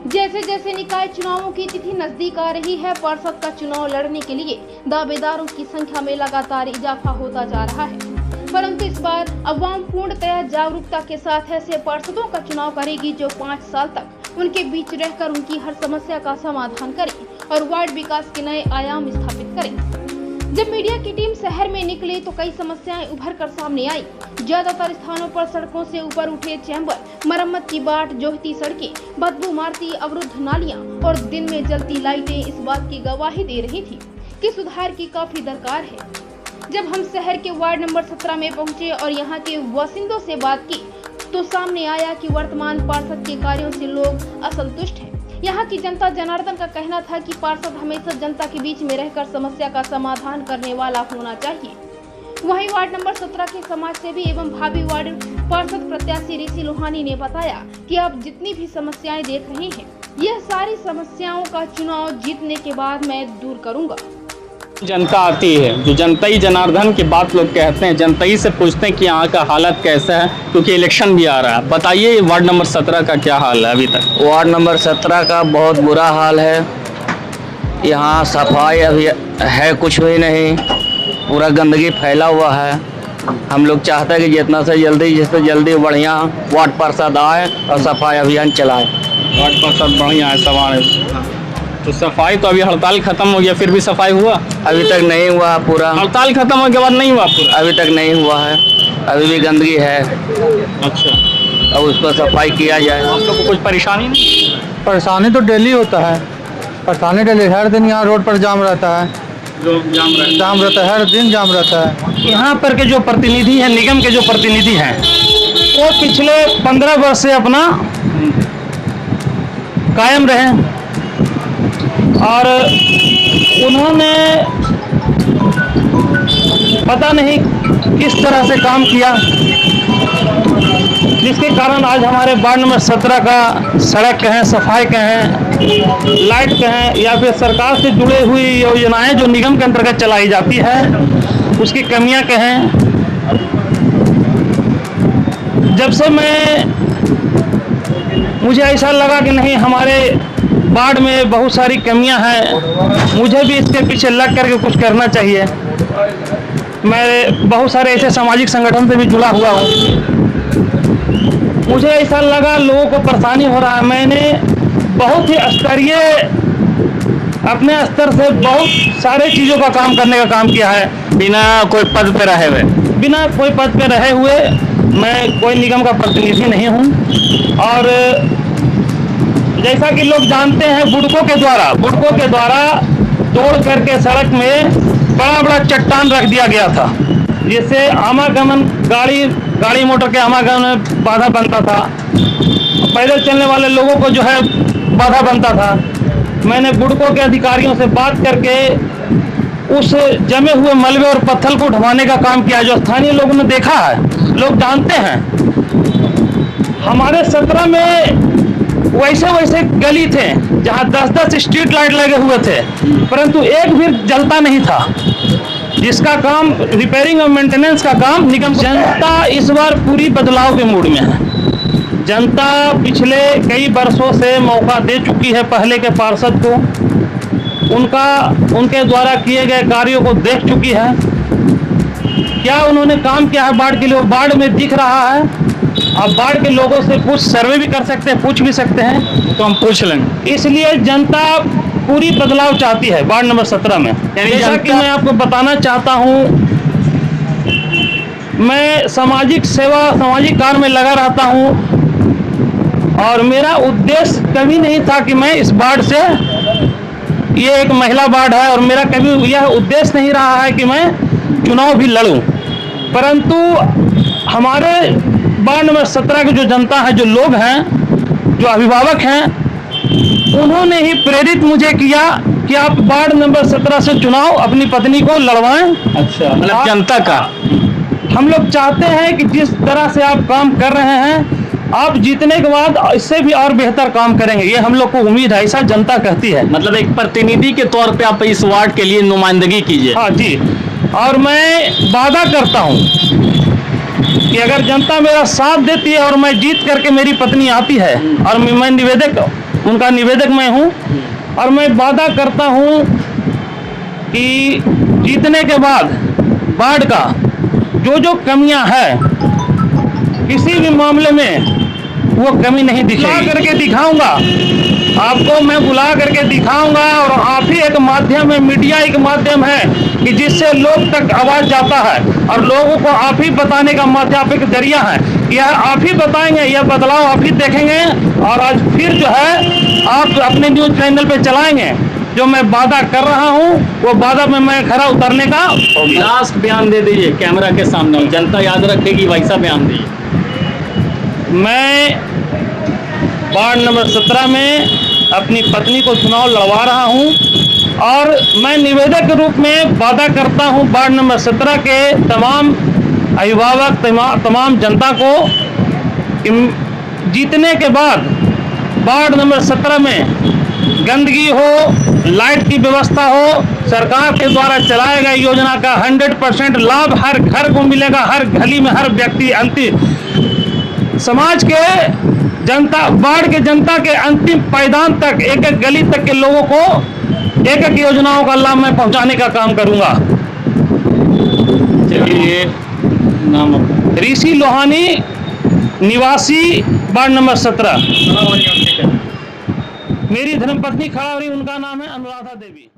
जैसे जैसे निकाय चुनावों की तिथि नजदीक आ रही है, पार्षद का चुनाव लड़ने के लिए दावेदारों की संख्या में लगातार इजाफा होता जा रहा है। परंतु इस बार अवाम पूर्णतया जागरूकता के साथ ऐसे पार्षदों का चुनाव करेगी जो 5 साल तक उनके बीच रहकर उनकी हर समस्या का समाधान करे और वार्ड विकास के नए आयाम स्थापित करे। जब मीडिया की टीम शहर में निकली तो कई समस्याएं उभर कर सामने आई। ज्यादातर स्थानों पर सड़कों से ऊपर उठे चैम्बर, मरम्मत की बाट, जोहती सड़कें, बदबू मारती अवरुद्ध नालियां और दिन में जलती लाइटें इस बात की गवाही दे रही थी कि सुधार की काफी दरकार है। जब हम शहर के वार्ड नंबर 17 में पहुंचे और यहां के बासिंदों से बात की तो सामने आया कि वर्तमान पार्षद के कार्यों से लोग असंतुष्ट हैं। यहाँ की जनता जनार्दन का कहना था कि पार्षद हमेशा जनता के बीच में रहकर समस्या का समाधान करने वाला होना चाहिए। वहीं वार्ड नंबर 17 के समाज सेवी एवं भावी वार्ड पार्षद प्रत्याशी ऋषि लोहानी ने बताया कि आप जितनी भी समस्याएं देख रहे हैं, यह सारी समस्याओं का चुनाव जीतने के बाद मैं दूर करूंगा। जनता आती है, जो जनताई जनार्दन की बात लोग कहते हैं, जनताई से पूछते हैं कि यहाँ का हालत कैसा है, क्योंकि इलेक्शन भी आ रहा है। बताइए वार्ड नंबर 17 का क्या हाल है अभी तक? वार्ड नंबर 17 का बहुत बुरा हाल है। यहाँ सफाई अभी है कुछ भी नहीं, पूरा गंदगी फैला हुआ है। हम लोग चाहते हैं कि जिससे जल्दी बढ़िया वार्ड पार्षद आए और सफाई अभियान चलाए। वार्ड पार्षद बढ़िया है, सवाल तो सफाई तो अभी हड़ताल खत्म हो गया, फिर भी सफाई हुआ? अभी तक नहीं हुआ पूरा। हड़ताल खत्म होने के बाद नहीं हुआ पूरा? अभी तक नहीं हुआ है, अभी भी गंदगी है। अच्छा, अब उस पर सफाई किया जाए। आप लोग को कुछ परेशानी नहीं? परेशानी तो डेली होता है, परेशानी डेली, हर दिन यहाँ रोड पर जाम रहता है। जो जाम रहता है, हर दिन जाम रहता है। यहाँ पर के जो प्रतिनिधि हैं, निगम के जो प्रतिनिधि हैं, वो पिछले 15 वर्ष से अपना कायम रहे और उन्होंने पता नहीं किस तरह से काम किया, जिसके कारण आज हमारे वार्ड नंबर 17 का सड़क कहें, सफाई कहें, लाइट कहें या फिर सरकार से जुड़ी हुई योजनाएं जो निगम के अंतर्गत चलाई जाती है, उसकी कमियां कहें। जब से मुझे ऐसा लगा कि नहीं, हमारे वार्ड में बहुत सारी कमियां हैं, मुझे भी इसके पीछे लग करके कुछ करना चाहिए। मैं बहुत सारे ऐसे सामाजिक संगठन से भी जुड़ा हुआ हूँ। मुझे ऐसा लगा लोगों को परेशानी हो रहा है। मैंने बहुत ही स्तरीय अपने स्तर से बहुत सारे चीज़ों का काम करने का काम किया है, बिना कोई पद पे रहे हुए। बिना कोई पद पे रहे हुए मैं कोई निगम का प्रतिनिधि नहीं हूँ। और जैसा कि लोग जानते हैं, बुड़कों के द्वारा तोड़ करके सड़क में बड़ा बड़ा चट्टान रख दिया गया था, जिससे आवागमन गाड़ी मोटर के आवागमन में बाधा बनता था, पैदल चलने वाले लोगों को जो है बाधा बनता था। मैंने बुड़कों के अधिकारियों से बात करके उस जमे हुए मलबे और पत्थर को उठवाने का काम किया, जो स्थानीय लोगों ने देखा है, लोग जानते हैं। हमारे 17 में वैसे गली थे जहां 10-10 स्ट्रीट लाइट लगे हुए थे, परंतु एक भी जलता नहीं था, जिसका काम रिपेयरिंग और मेंटेनेंस का काम निगम। जनता इस बार पूरी बदलाव के मूड में है। जनता पिछले कई वर्षों से मौका दे चुकी है पहले के पार्षद को, उनके द्वारा किए गए कार्यों को देख चुकी है। क्या उन्होंने काम किया है वार्ड के लिए, वार्ड में दिख रहा है। आप वार्ड के लोगों से कुछ सर्वे भी कर सकते हैं, पूछ भी सकते हैं, तो हम पूछ लेंगे। इसलिए जनता पूरी बदलाव चाहती है वार्ड नंबर 17 में। जैसा कि मैं आपको बताना चाहता हूँ, मैं सामाजिक कार्य में लगा रहता हूँ और मेरा उद्देश्य कभी नहीं था कि मैं इस वार्ड से, ये एक महिला वार्ड है और मेरा कभी यह उद्देश्य नहीं रहा है कि मैं चुनाव भी लड़ूं, परंतु हमारे वार्ड नंबर 17 की जो जनता है, जो लोग हैं, जो अभिभावक हैं, उन्होंने ही प्रेरित मुझे किया कि आप वार्ड नंबर 17 से चुनाव अपनी पत्नी को लड़वाएं। अच्छा, मतलब जनता का हम लोग चाहते हैं कि जिस तरह से आप काम कर रहे हैं, आप जीतने के बाद इससे भी और बेहतर काम करेंगे, ये हम लोग को उम्मीद है, ऐसा जनता कहती है। मतलब एक प्रतिनिधि के तौर पे आप इस वार्ड के लिए नुमाइंदगी कीजिए। हाँ जी, और मैं वादा करता हूँ कि अगर जनता मेरा साथ देती है और मैं जीत करके मेरी पत्नी आती है, और मैं उनका निवेदक मैं हूं और मैं वादा करता हूं कि जीतने के बाद बाढ़ का जो कमियां है किसी भी मामले में वो कमी नहीं दिखेगी। बुला करके दिखाऊंगा आपको, मैं बुला करके दिखाऊंगा। और आप ही एक माध्यम है, मीडिया एक माध्यम है कि जिससे लोग तक आवाज जाता है और लोगों को आप ही बताने का माध्यम एक जरिया है। यह आप ही बताएंगे, यह बदलाव आप ही देखेंगे और आज फिर जो है आप अपने न्यूज चैनल पे चलाएंगे। जो मैं वादा कर रहा हूं वो वादा में मैं खरा उतरने का। लास्ट बयान दे दीजिए कैमरा के सामने, जनता याद रखेगी, वैसा बयान दीजिए। मैं वार्ड नंबर 17 में अपनी पत्नी को चुनाव लड़वा रहा हूं और मैं निवेदक के रूप में वादा करता हूं वार्ड नंबर 17 के तमाम अभिभावक, तमाम जनता को कि जीतने के बाद वार्ड नंबर 17 में गंदगी हो, लाइट की व्यवस्था हो, सरकार के द्वारा चलाए गए योजना का 100% लाभ हर घर को मिलेगा, हर गली में हर व्यक्ति अंतिम समाज के जनता, वार्ड के जनता के अंतिम पायदान तक, एक एक गली तक के लोगों को एक एक योजनाओं का लाभ मैं पहुंचाने का काम करूंगा। चलिए, नाम ऋषि लोहानी, निवासी वार्ड नंबर 17। मेरी धर्मपत्नी खड़ा हो रही, उनका नाम है अनुराधा देवी।